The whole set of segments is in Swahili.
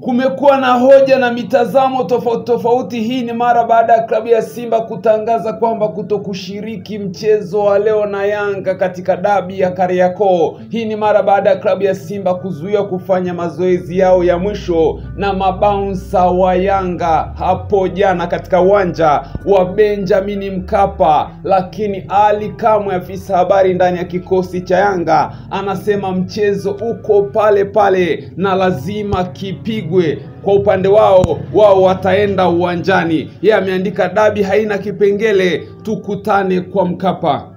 Kumekuwa na hoja na mitazamo tofauti. Hii ni mara baada ya klabu ya Simba kutangaza kwamba kutokushiriki mchezo wa leo na Yanga katika dabi ya Kariakoo. Hii ni mara baada ya klabu ya Simba kuzuia kufanya mazoezi yao ya mwisho na mabounsa wa Yanga hapo jana katika uwanja wa Benjamin Mkapa. Lakini Ali Kamwe, afisa habari ndani ya kikosi cha Yanga, anasema mchezo uko pale na lazima kipigwe. Kwa upande wao wataenda uwanjani. Yeye ameandika dabi haina kipengele, tukutane kwa Mkapa.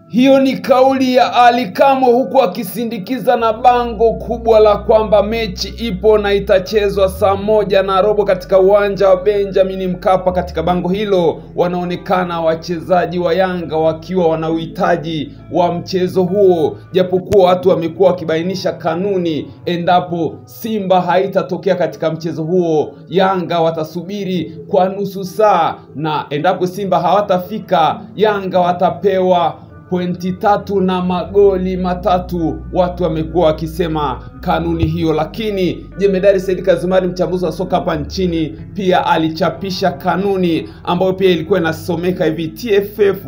Hiyo ni kauli ya Ali Kamwe, huku akisindikiza na bango kubwa la kwamba mechi ipo na itachezwa saa 1:15 katika uwanja wa Benjamin Mkapa. Katika bango hilo wanaonekana wachezaji wa Yanga wakiwa wana uhitaji wa mchezo huo, japokuwa watu wamekuwa wakibainisha kanuni. Endapo Simba haitatokea katika mchezo huo, Yanga watasubiri kwa nusu saa, na endapo Simba hawatafika, Yanga watapewa pointi 3 na magoli 3. Watu wamekuwa wakisema kanuni hiyo, lakini Jemedari Said Kazimari, mchambuzi wa soka hapa nchini, pia alichapisha kanuni ambayo pia ilikuwa inasomeka hivi: TFF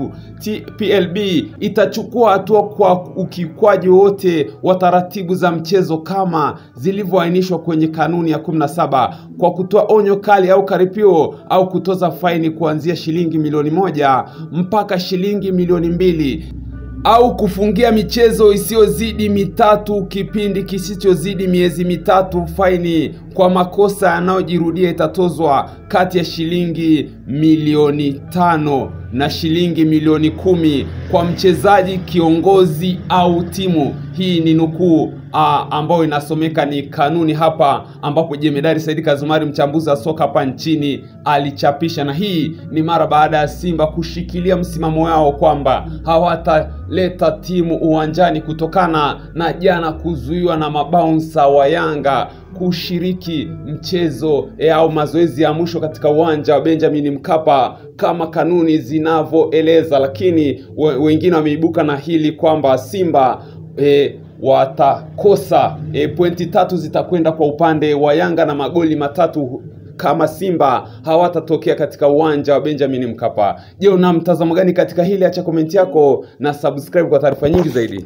PLB itachukua hatua kwa ukiukwaji wote wa taratibu za mchezo kama zilivyoainishwa kwenye kanuni ya 17 kwa kutoa onyo kali au karipio au kutoza faini kuanzia shilingi milioni 1 mpaka shilingi milioni 2 au kufungia michezo isiyozidi 3 kipindi kisichozidi miezi 3. Faini kwa makosa yanayojirudia itatozwa kati ya shilingi milioni 5 na shilingi milioni 10 kwa mchezaji, kiongozi au timu. Hii ni nukuu ambayo inasomeka ni kanuni hapa, ambapo Jemedari Said Kazimari, mchambuzi wa soka hapa nchini, alichapisha. Na hii ni mara baada ya Simba kushikilia msimamo wao kwamba hawataleta timu uwanjani kutokana na jana kuzuiwa na mabounsa wa Yanga kushiriki mchezo au mazoezi ya mwisho katika uwanja wa Benjamin Mkapa kama kanuni zinavyoeleza. Lakini wengine wameibuka na hili kwamba Simba watakosa pointi 3 zitakwenda kwa upande wa Yanga na magoli 3 kama Simba hawatatokea katika uwanja wa Benjamin Mkapa. Je, una mtazamo gani katika hili? Acha komenti yako na subscribe kwa taarifa nyingi zaidi.